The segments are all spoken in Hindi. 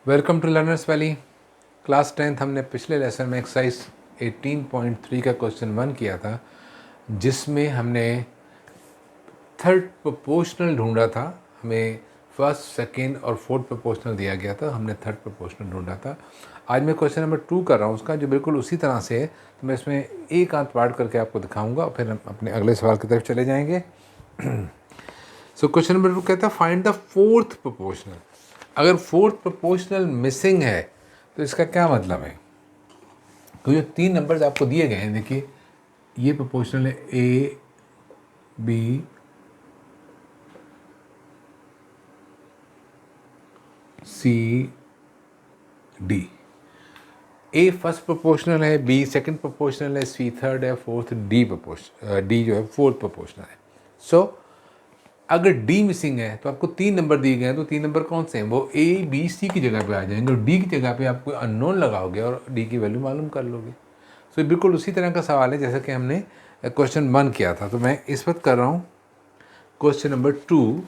Welcome to Learners Valley. Class 10th हमने पिछले लेसन में एक्सरसाइज 18.3 का क्वेश्चन 1 किया था, जिसमें हमने थर्ड प्रोपोर्शनल ढूंढा था। हमें फर्स्ट, सेकंड और फोर्थ प्रोपोर्शनल दिया गया था, हमने थर्ड प्रोपोर्शनल ढूंढा था। आज मैं क्वेश्चन नंबर 2 कर रहा हूँ उसका, जो बिल्कुल उसी तरह से है। तो मैं इसमें एक आध पार्ट करके आपको दिखाऊंगा और फिर हम अपने अगले सवाल की तरफ चले जाएंगे। सो क्वेश्चन नंबर 2 कहता है फाइंड द फोर्थ प्रोपोर्शनल। अगर फोर्थ प्रोपोर्शनल मिसिंग है तो इसका क्या मतलब है? तो जो 3 नंबर्स आपको दिए गए हैं, देखिए ये प्रोपोर्शनल है a b c d. A first proportional है, बी सेकंड प्रोपोर्शनल है, सी थर्ड है, फोर्थ डी जो है फोर्थ प्रोपोर्शनल है। सो अगर डी मिसिंग है तो आपको 3 नंबर दिए गए हैं, तो 3 नंबर कौन से हैं? वो ए बी सी की जगह पे आ जाएंगे और डी की जगह पे आप कोई अननोन लगाओगे और डी की वैल्यू मालूम कर लोगे। सो ये बिल्कुल उसी तरह का सवाल है जैसा कि हमने क्वेश्चन 1 किया था। तो मैं इस वक्त कर रहा हूँ क्वेश्चन नंबर 2,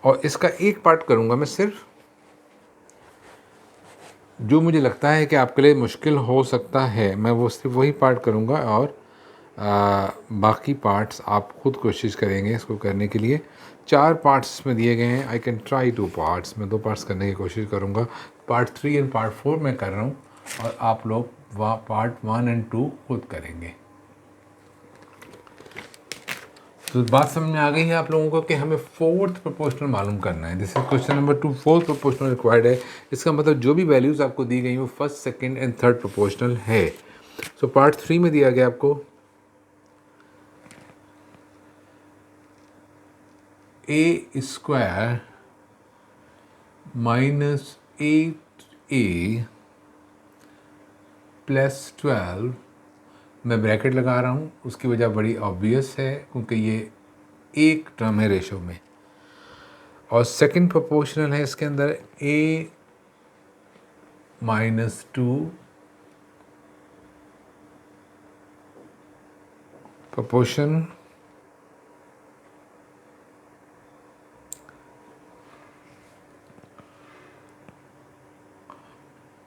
और इसका एक पार्ट करूँगा मैं सिर्फ, जो मुझे लगता है कि आपके लिए मुश्किल हो सकता है, मैं वो सिर्फ वही पार्ट करूँगा और बाकी पार्ट्स आप खुद कोशिश करेंगे इसको करने के लिए। 4 पार्ट्स इसमें दिए गए हैं। आई कैन ट्राई 2 पार्ट्स, मैं 2 पार्ट्स करने की कोशिश करूँगा। पार्ट 3 एंड पार्ट 4 मैं कर रहा हूँ और आप लोग पार्ट 1 एंड 2 खुद करेंगे। तो बात समझ में आ गई है आप लोगों को कि हमें फोर्थ प्रोपोर्शनल मालूम करना है। This is question number 2, fourth proportional required है। इसका मतलब जो भी वैल्यूज़ आपको दी गई वो first, second and third proportional है। सो पार्ट 3 में दिया गया आपको ए स्क्वायर माइनस 8a प्लस 12। मैं ब्रैकेट लगा रहा हूँ, उसकी वजह बड़ी ऑब्वियस है क्योंकि ये एक टर्म है रेशो में। और सेकंड प्रोपोर्शनल है इसके अंदर a minus 2 proportion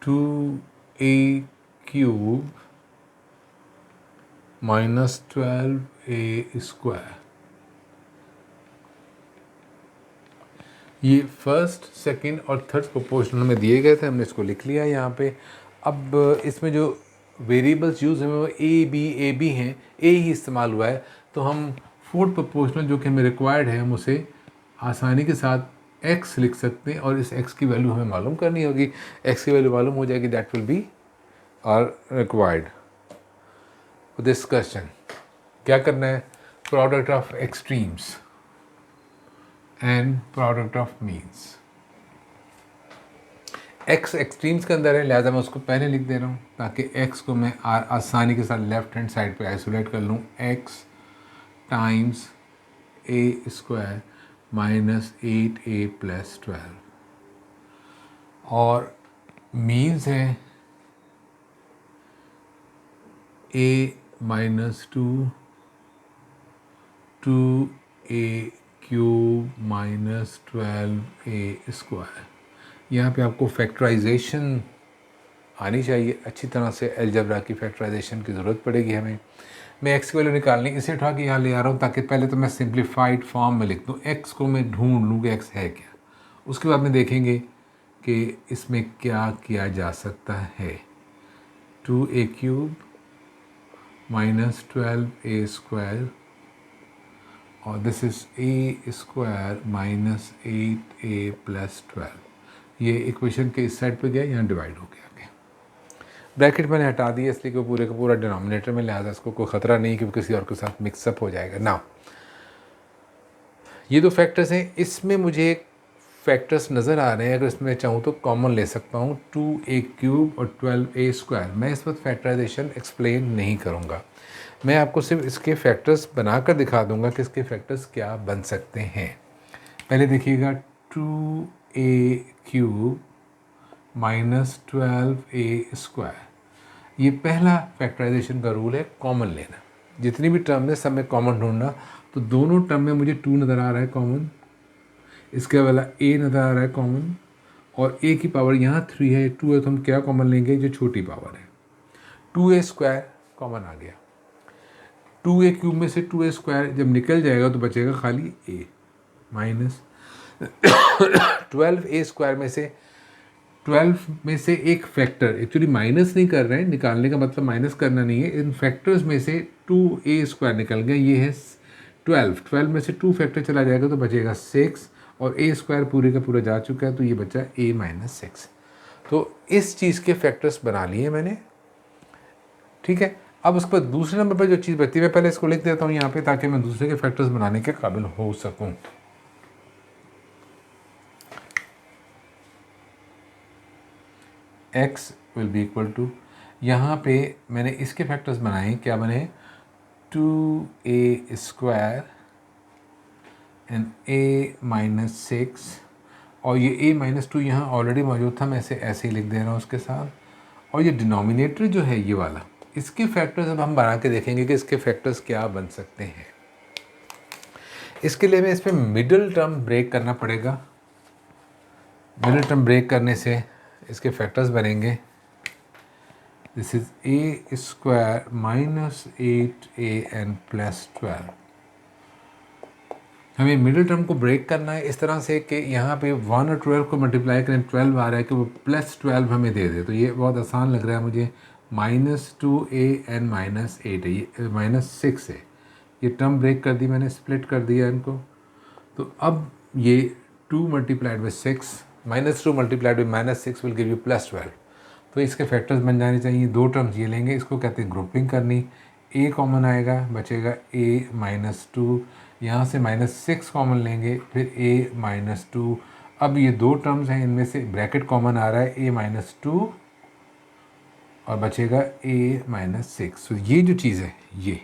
to a cube minus 12a square. ये फर्स्ट, सेकंड और थर्ड प्रोपोर्शनल में दिए गए थे, हमने इसको लिख लिया यहाँ पे। अब इसमें जो वेरिएबल्स यूज़ हैं वो ए बी हैं, ए ही इस्तेमाल हुआ है। तो हम फोर्थ प्रोपोर्शनल जो कि हमें रिक्वायर्ड है, हम उसे आसानी के साथ एक्स लिख सकते हैं और इस एक्स की वैल्यू हमें मालूम करनी होगी। एक्स की वैल्यू मालूम हो जाएगी, that will be our required for this question. क्या करना है? Product of extremes and product of means. X extremes के अंदर है, लिहाजा मैं उसको पहले लिख दे रहा हूँ ताकि एक्स को मैं आसानी के साथ लेफ्ट हैंड साइड पे आइसोलेट कर लूँ। X times a square minus 8a plus 12, और मीन्स है a minus 2a cube minus 12a square. यहाँ पे आपको फैक्टराइजेशन आनी चाहिए अच्छी तरह से। अलजेब्रा की फैक्टराइजेशन की ज़रूरत पड़ेगी हमें। मैं एक्स की वैल्यू निकालनी इसे उठा के यहाँ ले आ रहा हूँ ताकि पहले तो मैं सिंप्लीफाइड फॉर्म में लिख दूँ, एक्स को मैं ढूंढ लूँ कि एक्स है क्या। उसके बाद में देखेंगे कि इसमें क्या किया जा सकता है। 2a cube minus 12a square और this is a square minus 8a plus 12। ये इक्वेशन के इस साइड पे गया, यहाँ डिवाइड हो गया। ब्रैकेट मैंने हटा दिया इसलिए कि पूरे का पूरा डिनोमिनेटर में, लिहाजा इसको कोई ख़तरा नहीं कि वो किसी और के साथ मिक्सअप हो जाएगा ना। ये 2 फैक्टर्स हैं, इसमें मुझे फैक्टर्स नज़र आ रहे हैं। अगर इसमें चाहूँ तो कॉमन ले सकता हूँ, 2a क्यूब और 12a स्क्वायर। मैं इस वक्त फैक्टराइजेशन एक्सप्लेन नहीं करूँगा, मैं आपको सिर्फ इसके फैक्टर्स बनाकर दिखा दूँगा कि इसके फैक्टर्स क्या बन सकते हैं। पहले देखिएगा 2a cube minus 12a square. ये पहला फैक्टराइजेशन का रूल है, कॉमन लेना। जितनी भी टर्म है सब में कॉमन ढूंढना। तो दोनों टर्म में मुझे 2 नज़र आ रहा है कॉमन, इसके वाला a नज़र आ रहा है कॉमन, और a की पावर यहाँ 3 है, 2 है, तो हम क्या कॉमन लेंगे, जो छोटी पावर है, 2a स्क्वायर कॉमन आ गया। 2a क्यूब में से 2a स्क्वायर जब निकल जाएगा तो बचेगा खाली a माइनस 12a स्क्वायर में से 12 में से एक फैक्टर, एक्चुअली माइनस नहीं कर रहे हैं, निकालने का मतलब माइनस करना नहीं है, इन फैक्टर्स में से 2a स्क्वायर निकल गया, ये है 12 में से 2 फैक्टर चला जाएगा तो बचेगा 6, और a स्क्वायर पूरे का पूरा जा चुका है तो ये बचा a माइनस 6। तो इस चीज़ के फैक्टर्स बना लिए मैंने, ठीक है। अब उसके बाद दूसरे नंबर पर जो चीज़ बचती है, मैं पहले इसको लिख देता हूँ यहाँ पे ताकि मैं दूसरे के फैक्टर्स बनाने के काबिल हो सकूँ। x will be equal to, यहाँ पे मैंने इसके फैक्टर्स बनाए, क्या बने, 2a square and a minus 6, और ये a माइनस 2 यहाँ ऑलरेडी मौजूद था, मैं इसे ऐसे ही लिख दे रहा हूँ उसके साथ। और ये डिनोमिनेटर जो है ये वाला, इसके फैक्टर्स अब हम बना के देखेंगे कि इसके फैक्टर्स क्या बन सकते हैं। इसके लिए मैं इसमें मिडिल टर्म ब्रेक करना पड़ेगा। मिडिल टर्म ब्रेक करने से इसके फैक्टर्स बनेंगे, this is a square minus 8an plus 12। हमें मिडिल टर्म को ब्रेक करना है इस तरह से कि यहाँ पे 1 और 12 को मल्टीप्लाई करें, 12 आ रहा है कि वो प्लस 12 हमें दे दे, तो ये बहुत आसान लग रहा है मुझे। -2an माइनस 8 है, ये माइनस 6 है, ये टर्म ब्रेक कर दी मैंने, स्प्लिट कर दिया इनको। तो अब ये 2 multiplied by 6 -2 multiplied by minus 6 will give you plus 12। तो इसके फैक्टर्स बन जाने चाहिए। 2 टर्म्स ये लेंगे, इसको कहते हैं ग्रुपिंग करनी। a कॉमन आएगा, बचेगा a माइनस 2, यहाँ से -6 कॉमन लेंगे, फिर a माइनस 2। अब ये 2 टर्म्स हैं, इनमें से ब्रैकेट कॉमन आ रहा है a माइनस 2 और बचेगा a माइनस 6। तो ये जो चीज़ है ये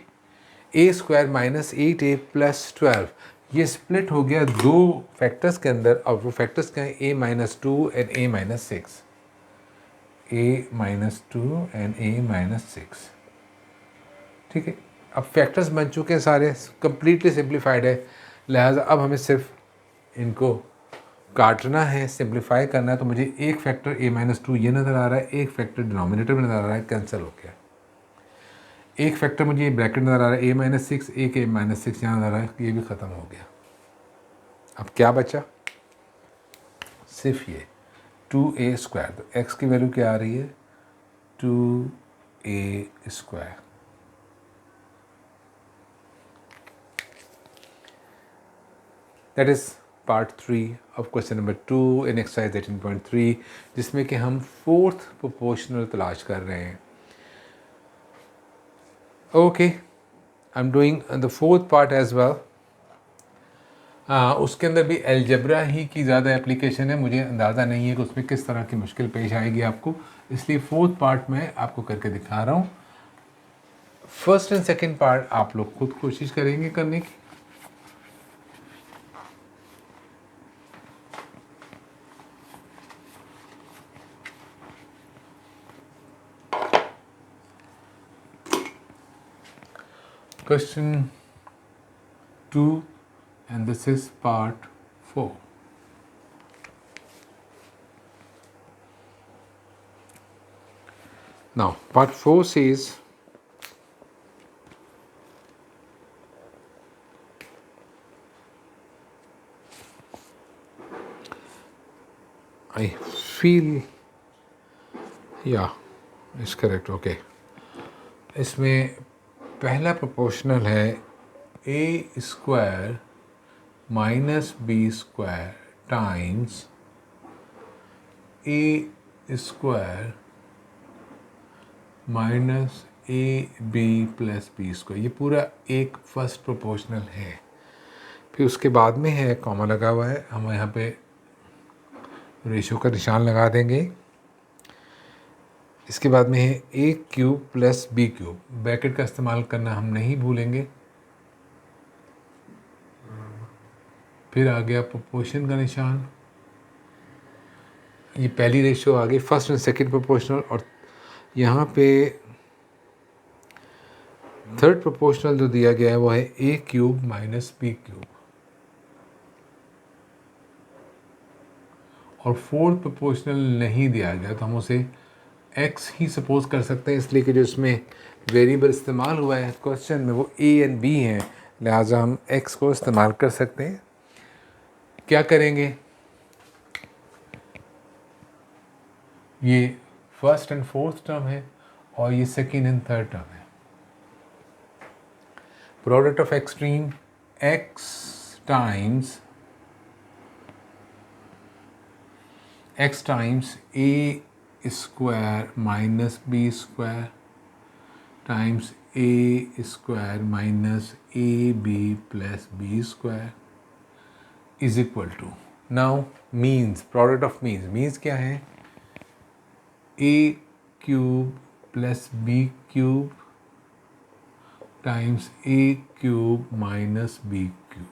a square minus 8a plus 12, ये स्प्लिट हो गया 2 फैक्टर्स के अंदर, और वो फैक्टर्स क्या हैं, a minus 2 and a minus 6, a minus 2 and a minus 6, ठीक है। अब फैक्टर्स बन चुके हैं सारे, कंप्लीटली सिंप्लीफाइड है, लिहाजा अब हमें सिर्फ इनको काटना है, सिंप्लीफाई करना है। तो मुझे एक फैक्टर a माइनस 2 ये नज़र आ रहा है, एक फैक्टर डिनोमिनेटर में नज़र आ रहा है, कैंसिल हो गया। एक फैक्टर मुझे ब्रैकेट नज़र आ रहा है a माइनस 6, एक a माइनस 6 यहाँ नज़र आ रहा है, ये भी ख़त्म हो गया। अब क्या बचा, सिर्फ ये 2a स्क्वायर। तो x की वैल्यू क्या आ रही है, 2a square. That is part 3 of question number 2 in exercise 18.3, जिसमें कि हम 4th प्रोपोर्शनल तलाश कर रहे हैं। Okay, I am doing the 4th part as well. उसके अंदर भी अलजेब्रा ही की ज़्यादा एप्लीकेशन है, मुझे अंदाज़ा नहीं है कि उसमें किस तरह की मुश्किल पेश आएगी आपको, इसलिए 4th पार्ट में आपको करके दिखा रहा हूँ। फर्स्ट एंड सेकंड पार्ट आप लोग खुद कोशिश करेंगे करने की। Question 2 and this is part 4. Now part 4 says I feel, yeah, it's correct, okay. इसमें पहला प्रोपोर्शनल है a square minus b square times a square minus A B plus B square. ये पूरा एक फर्स्ट प्रोपोर्शनल है। फिर उसके बाद में है कॉमा लगा हुआ है, हम यहाँ पे रेशो का निशान लगा देंगे। इसके बाद में है ए cube plus B cube, bracket का इस्तेमाल करना हम नहीं भूलेंगे। फिर आ गया प्रोपोर्शन का निशान, ये पहली रेशो आ गई, फर्स्ट एंड सेकंड प्रोपोर्शनल। और यहाँ पे थर्ड प्रोपोर्शनल जो दिया गया है वो है ए क्यूब माइनस बी क्यूब। और फोर्थ प्रोपोर्शनल नहीं दिया गया तो हम उसे x ही सपोज कर सकते हैं, इसलिए कि जो इसमें वेरिएबल इस्तेमाल हुआ है क्वेश्चन में वो a एंड b हैं, लिहाजा हम x को इस्तेमाल कर सकते हैं। क्या करेंगे, ये फर्स्ट एंड फोर्थ टर्म है और ये सेकेंड एंड थर्ड टर्म है। Product of extreme x times a square minus b square times a square minus A B plus B square is equal to, now means, product of means क्या है, a cube plus B cube times a cube minus b cube.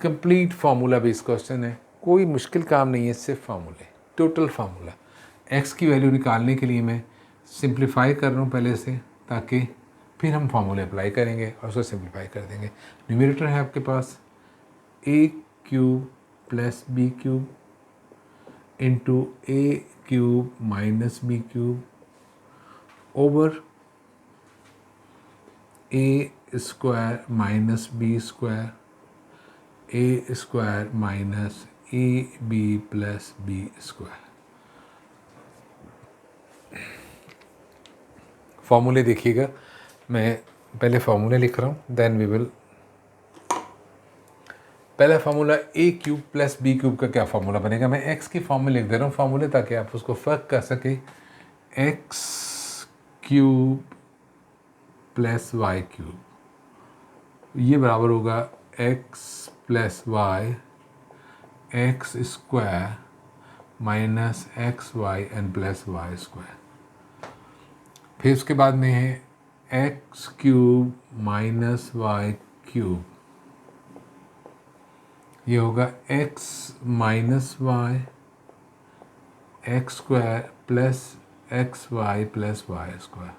Complete formula based question है, कोई मुश्किल काम नहीं है, सिर्फ फार्मूले, टोटल फार्मूला। x की वैल्यू निकालने के लिए मैं सिंप्लीफाई कर रहा हूँ पहले से, ताकि फिर हम फार्मूले अप्लाई करेंगे और उसको सिंप्लीफाई कर देंगे। न्यूमरेटर है आपके पास a cube plus B cube into a cube minus b cube over a square minus b square a square minus A B plus B square. फॉर्मूले देखिएगा, मैं पहले फॉर्मूले लिख रहा हूँ, देन वी विल। पहला formula a cube plus B cube का क्या फार्मूला बनेगा, मैं x की फॉर्म में लिख दे रहा हूँ फार्मूले, ताकि आप उसको फ़र्क कर सके। x cube plus y cube, ये बराबर होगा x plus y x square minus x y and plus y square. फिर उसके बाद में है x cube minus y cube, ये होगा x minus y x square plus x y plus y square.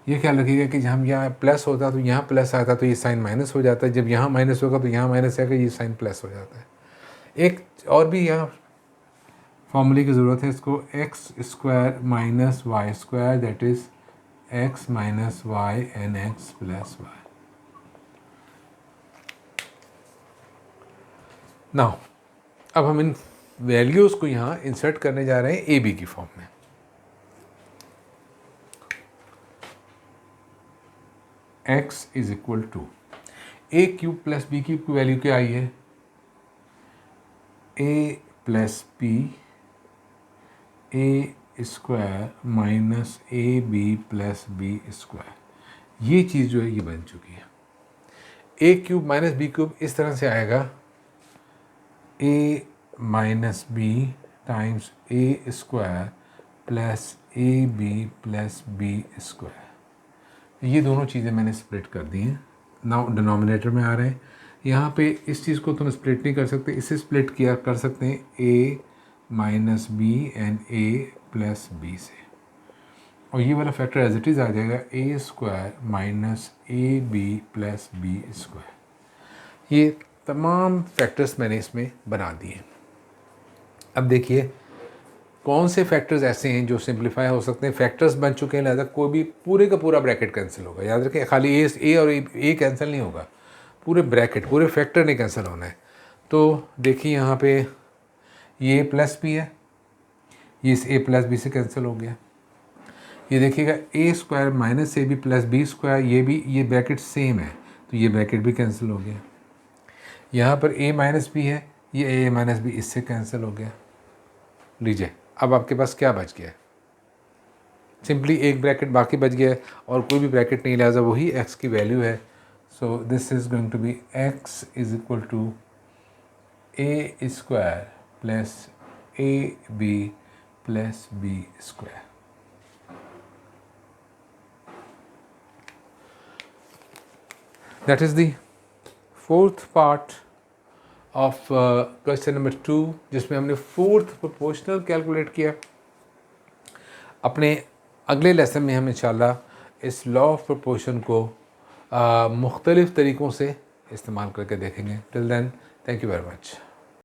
ये ख्याल रखिएगा कि जब यहाँ प्लस होता तो यहाँ प्लस आता तो ये साइन माइनस हो जाता है, जब यहाँ माइनस होगा तो यहाँ माइनस आएगा, ये साइन प्लस हो जाता है। एक और भी यहाँ फॉर्मूले की ज़रूरत है, इसको x square minus y square, that is x minus y and x plus y. Now अब हम इन वैल्यूज़ को यहाँ इंसर्ट करने जा रहे हैं ए बी की फॉर्म में। x is equal to a cube plus B cube की वैल्यू क्या आई है, a plus b a square minus A B plus B square. ये चीज़ जो है ये बन चुकी है। ए क्यूब माइनस बी क्यूब इस तरह से आएगा, a minus b times a square plus a B plus B square. ये दोनों चीज़ें मैंने स्प्लिट कर दी हैं, नाउ डिनोमिनेटर में आ रहे हैं। यहाँ पे इस चीज़ को तुम स्प्लिट नहीं कर सकते, इसे स्प्लिट किया कर सकते हैं a minus b and a plus B से, और ये वाला फैक्टर एज इट इज़ आ जाएगा a square minus A B plus B square. ये तमाम फैक्टर्स मैंने इसमें बना दिए। अब देखिए कौन से फैक्टर्स ऐसे हैं जो सिंप्लीफाई हो सकते हैं। फैक्टर्स बन चुके हैं, लिहाजा कोई भी पूरे का पूरा ब्रैकेट कैंसिल होगा। याद रखें, खाली ए और ए कैंसिल नहीं होगा, पूरे ब्रैकेट पूरे फैक्टर नहीं कैंसिल होना है। तो देखिए यहाँ पे ये प्लस बी है, ये इस ए प्लस बी से कैंसिल हो गया। ये देखिएगा A square minus A B plus B square, ये भी ये ब्रैकेट सेम है तो ये ब्रैकेट भी कैंसिल हो गया। यहाँ पर a माइनस बी है, ये a माइनस बी इससे कैंसिल हो गया। लीजिए अब आपके पास क्या बच गया है, सिंपली एक ब्रैकेट बाकी बच गया है और कोई भी ब्रैकेट नहीं, लिहाजा वही x की वैल्यू है। So this is going to be x is equal to a square plus a B plus B square. That is the fourth part of question number 2, जिसमें हमने फोर्थ प्रोपोर्शनल कैलकुलेट किया। अपने अगले लेसन में हम इंशाल्लाह इस लॉ ऑफ प्रोपोर्शन को मुख्तलिफ़ तरीक़ों से इस्तेमाल करके देखेंगे। Till then, thank you very much.